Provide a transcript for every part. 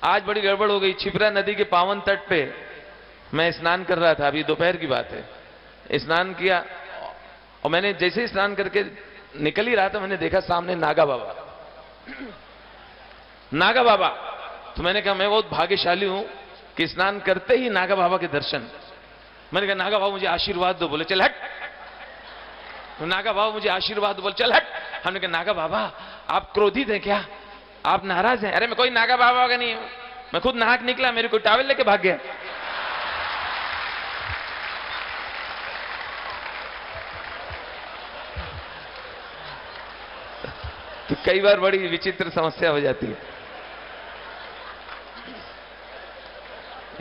आज बड़ी गड़बड़ हो गई। क्षिप्रा नदी के पावन तट पे मैं स्नान कर रहा था, अभी दोपहर की बात है। स्नान किया और मैंने जैसे ही स्नान करके निकल ही रहा था, मैंने देखा सामने नागा बाबा। नागा बाबा, तो मैंने कहा मैं बहुत भाग्यशाली हूं कि स्नान करते ही नागा बाबा के दर्शन। मैंने कहा नागा बाबा मुझे आशीर्वाद दो। बोले चल हट। नागा बाबा मुझे आशीर्वाद दो। बोले चल हट। हमने कहा नागा बाबा आप क्रोधित हैं क्या, आप नाराज हैं? अरे मैं कोई नागा बाबा का नहीं हूं, मैं खुद नहा के निकला, मेरे को टॉवेल लेके भाग गया। तो कई बार बड़ी विचित्र समस्या हो जाती है।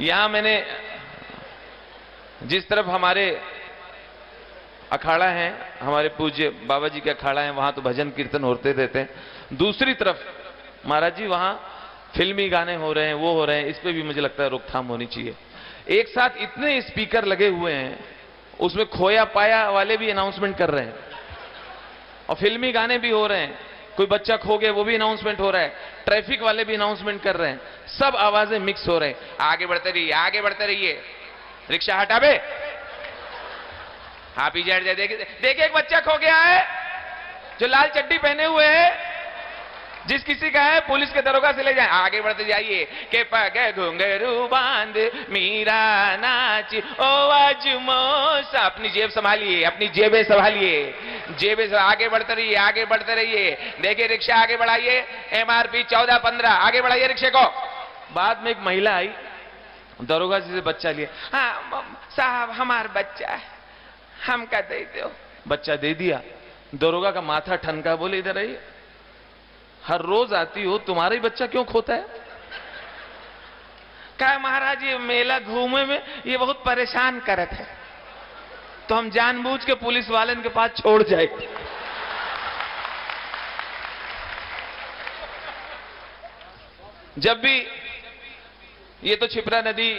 यहां मैंने जिस तरफ हमारे अखाड़ा है, हमारे पूज्य बाबा जी के अखाड़ा है, वहां तो भजन कीर्तन होते रहते हैं। दूसरी तरफ महाराज जी वहां फिल्मी गाने हो रहे हैं, वो हो रहे हैं, इस पे भी मुझे लगता है रोकथाम होनी चाहिए। एक साथ इतने स्पीकर लगे हुए हैं, उसमें खोया पाया वाले भी अनाउंसमेंट कर रहे हैं और फिल्मी गाने भी हो रहे हैं। कोई बच्चा खो गया वो भी अनाउंसमेंट हो रहा है, ट्रैफिक वाले भी अनाउंसमेंट कर रहे हैं, सब आवाजें मिक्स हो रहे हैं। आगे बढ़ते रहिए, आगे बढ़ते रहिए, रिक्शा हटा बे, हाँ पीछे हट जाए। देखिए एक बच्चा खो गया है जो लाल चड्डी पहने हुए है, जिस किसी का है पुलिस के दरोगा से ले जाए। आगे बढ़ते जाइए के पग घुंघरू बांध मीरा नाची ओ अजमोसा। अपनी जेब संभालिए, अपनी जेबें संभालिए, जेबें से आगे बढ़ते रहिए, आगे बढ़ते रहिए। देखिए रिक्शा आगे बढ़ाइए, MRP 14-15, आगे बढ़ाइए रिक्शे को। बाद में एक महिला आई, दरोगा जी से बच्चा लिए। हाँ साहब हमारा बच्चा है, हम का दे दो। बच्चा दे दिया। दरोगा का माथा ठनका, बोले इधर आइए, हर रोज आती हो, तुम्हारा ही बच्चा क्यों खोता है? कहा महाराज ये मेला घूमे में ये बहुत परेशान करत है, तो हम जानबूझ के पुलिस वाले के पास छोड़ जाए। जब भी ये तो क्षिप्रा नदी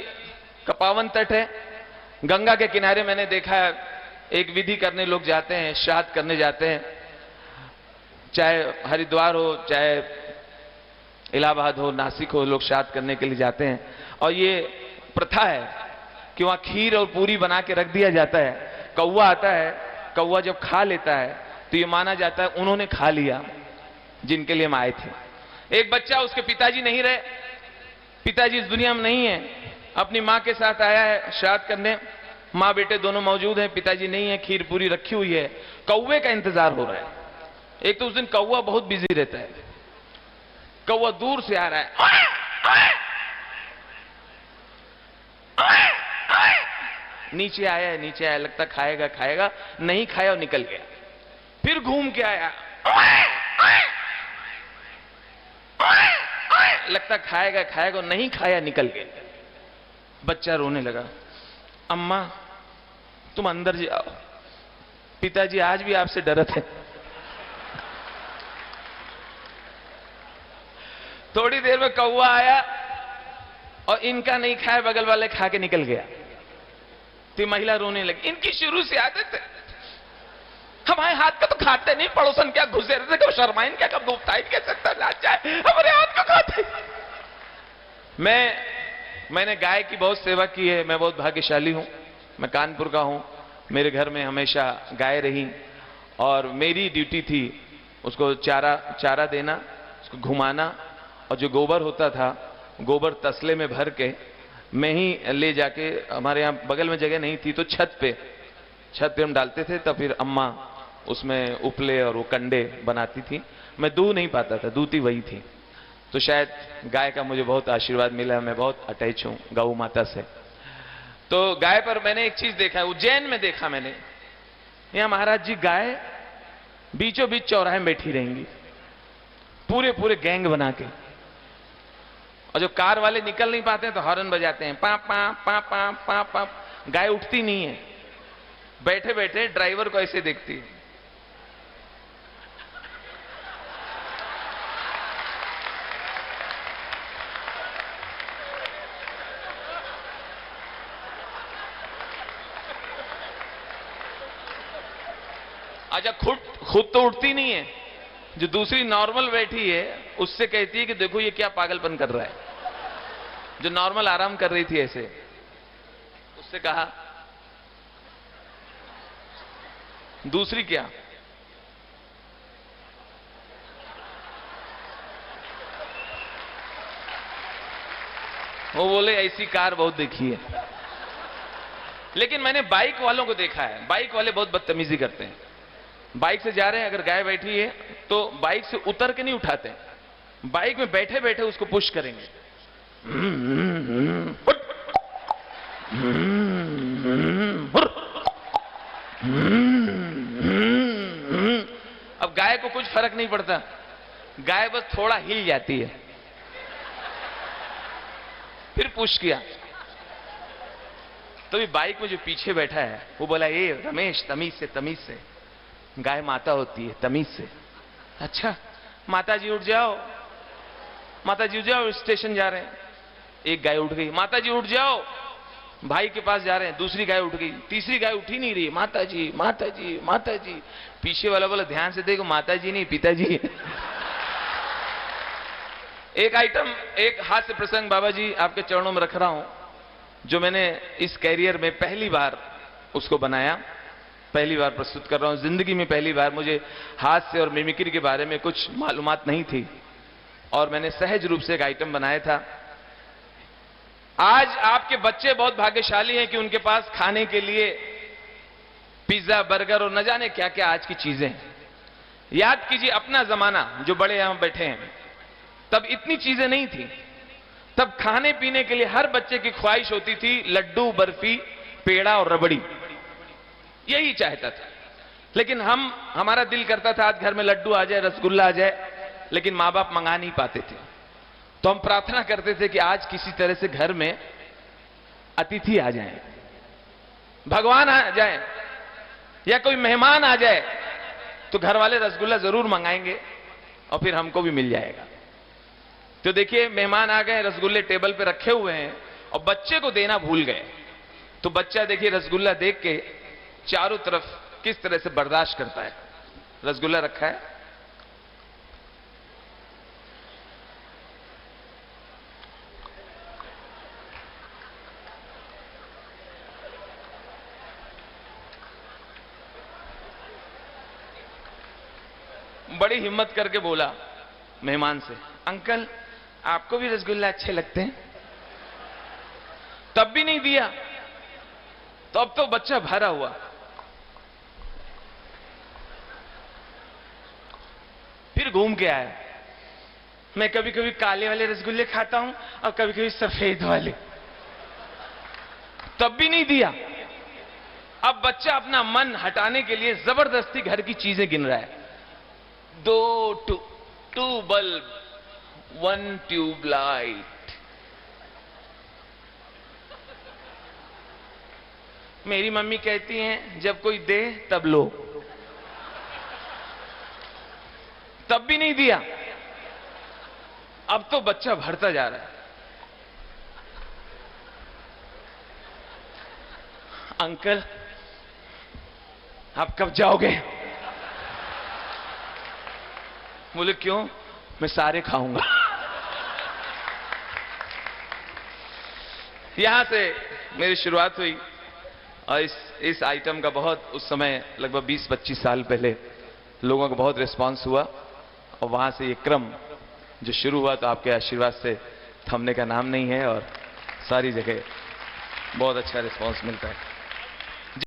का पावन तट है, गंगा के किनारे मैंने देखा है एक विधि करने लोग जाते हैं, श्राद्ध करने जाते हैं, चाहे हरिद्वार हो, चाहे इलाहाबाद हो, नासिक हो, लोग श्राद्ध करने के लिए जाते हैं। और ये प्रथा है कि वहां खीर और पूरी बना के रख दिया जाता है। कौवा आता है, कौवा जब खा लेता है तो ये माना जाता है उन्होंने खा लिया जिनके लिए हम आए थे। एक बच्चा, उसके पिताजी नहीं रहे, पिताजी इस दुनिया में नहीं है, अपनी मां के साथ आया है श्राद्ध करने। मां बेटे दोनों मौजूद हैं, पिताजी नहीं है, खीर पूरी रखी हुई है, कौवे का इंतजार हो रहा है। एक तो उस दिन कौवा बहुत बिजी रहता है, कौवा दूर से आ रहा है, नीचे आया है, नीचे आया, लगता खाएगा खाएगा, नहीं खाया और निकल गया। फिर घूम के आया, लगता खाएगा खाएगा, नहीं खाया, निकल गया। बच्चा रोने लगा, अम्मा तुम अंदर जाओ, पिताजी आज भी आपसे डरते हैं। थोड़ी देर में कौवा आया और इनका नहीं खाया, बगल वाले खा के निकल गया। तो महिला रोने लगी, इनकी शुरू से आदत है, हमारे हाथ का तो खाते नहीं, पड़ोसन क्या घुसे रहते, कब शर्माइन क्या, कब गुफ्ताइन क्या सकता लाज जाए, हमारे हाथ का खाते। मैंने गाय की बहुत सेवा की है, मैं बहुत भाग्यशाली हूं। मैं कानपुर का हूं, मेरे घर में हमेशा गाय रही और मेरी ड्यूटी थी उसको चारा देना, उसको घुमाना, और जो गोबर होता था, गोबर तसले में भर के मैं ही ले जाके, हमारे यहाँ बगल में जगह नहीं थी तो छत पे हम डालते थे। तब फिर अम्मा उसमें उपले और वो कंडे बनाती थी। मैं दूध नहीं पाता था, दूती वही थी। तो शायद गाय का मुझे बहुत आशीर्वाद मिला, मैं बहुत अटैच हूं गौ माता से। तो गाय पर मैंने एक चीज देखा है, उज्जैन में देखा मैंने, यहां महाराज जी गाय बीचों बीच चौराहे में बैठी रहेंगी, पूरे गैंग बना के, और जो कार वाले निकल नहीं पाते हैं तो हॉर्न बजाते हैं, पा पा पा पा पा पा। गाय उठती नहीं है, बैठे बैठे ड्राइवर को ऐसे देखती है। अच्छा खुद तो उठती नहीं है, जो दूसरी नॉर्मल बैठी है उससे कहती है कि देखो ये क्या पागलपन कर रहा है। जो नॉर्मल आराम कर रही थी ऐसे, उससे कहा दूसरी क्या? वो बोले ऐसी कार बहुत देखी है। लेकिन मैंने बाइक वालों को देखा है, बाइक वाले बहुत बदतमीजी करते हैं। बाइक से जा रहे हैं, अगर गाय बैठी है तो बाइक से उतर के नहीं उठाते, बाइक में बैठे बैठे उसको पुश करेंगे। अब गाय को कुछ फर्क नहीं पड़ता, गाय बस थोड़ा हिल जाती है, फिर पुश किया। तो बाइक में जो पीछे बैठा है वो बोला, ये रमेश तमीज से, तमीज से, गाय माता होती है, तमीज से। अच्छा माता जी उठ जाओ, माता जी उठ जाओ, स्टेशन जा रहे हैं। एक गाय उठ गई, माता जी उठ जाओ, भाई के पास जा रहे हैं। दूसरी गाय उठ गई, तीसरी गाय उठी नहीं रही, माता जी माता जी माता जी। पीछे वाला बोला, ध्यान से देखो, माता जी नहीं पिताजी। एक आइटम, एक हास्य प्रसंग बाबा जी आपके चरणों में रख रहा हूं, जो मैंने इस कैरियर में पहली बार उसको बनाया, पहली बार प्रस्तुत कर रहा हूं। जिंदगी में पहली बार मुझे हास्य और मिमिक्री के बारे में कुछ मालूमात नहीं थी और मैंने सहज रूप से एक आइटम बनाया था। आज आपके बच्चे बहुत भाग्यशाली हैं कि उनके पास खाने के लिए पिज्जा, बर्गर और न जाने क्या क्या आज की चीजें हैं। याद कीजिए अपना जमाना, जो बड़े यहां बैठे हैं, तब इतनी चीजें नहीं थी। तब खाने पीने के लिए हर बच्चे की ख्वाहिश होती थी लड्डू, बर्फी, पेड़ा और रबड़ी, यही चाहता था। लेकिन हमारा दिल करता था आज घर में लड्डू आ जाए, रसगुल्ला आ जाए, लेकिन मां बाप मंगा नहीं पाते थे। तो हम प्रार्थना करते थे कि आज किसी तरह से घर में अतिथि आ जाए, भगवान आ जाए या कोई मेहमान आ जाए, तो घर वाले रसगुल्ला जरूर मंगाएंगे और फिर हमको भी मिल जाएगा। तो देखिए मेहमान आ गए, रसगुल्ले टेबल पे रखे हुए हैं और बच्चे को देना भूल गए। तो बच्चा देखिए रसगुल्ला देख के चारों तरफ किस तरह से बर्दाश्त करता है। रसगुल्ला रखा है, बड़ी हिम्मत करके बोला मेहमान से, अंकल आपको भी रसगुल्ला अच्छे लगते हैं? तब भी नहीं दिया। तो अब तो बच्चा भरा हुआ, फिर घूम के आया, मैं कभी कभी काले वाले रसगुल्ले खाता हूं और कभी कभी सफेद वाले, तब भी नहीं दिया। अब बच्चा अपना मन हटाने के लिए जबरदस्ती घर की चीजें गिन रहा है। 2 बल्ब, 1 ट्यूबलाइट। मेरी मम्मी कहती हैं जब कोई दे तब लो, तब भी नहीं दिया। अब तो बच्चा भरता जा रहा है। अंकल आप कब जाओगे? बोले क्यों? मैं सारे खाऊंगा। यहां से मेरी शुरुआत हुई और इस आइटम का बहुत, उस समय लगभग 20-25 साल पहले लोगों का बहुत रिस्पांस हुआ और वहां से ये क्रम जो शुरू हुआ, तो आपके आशीर्वाद से थमने का नाम नहीं है और सारी जगह बहुत अच्छा रिस्पांस मिलता है।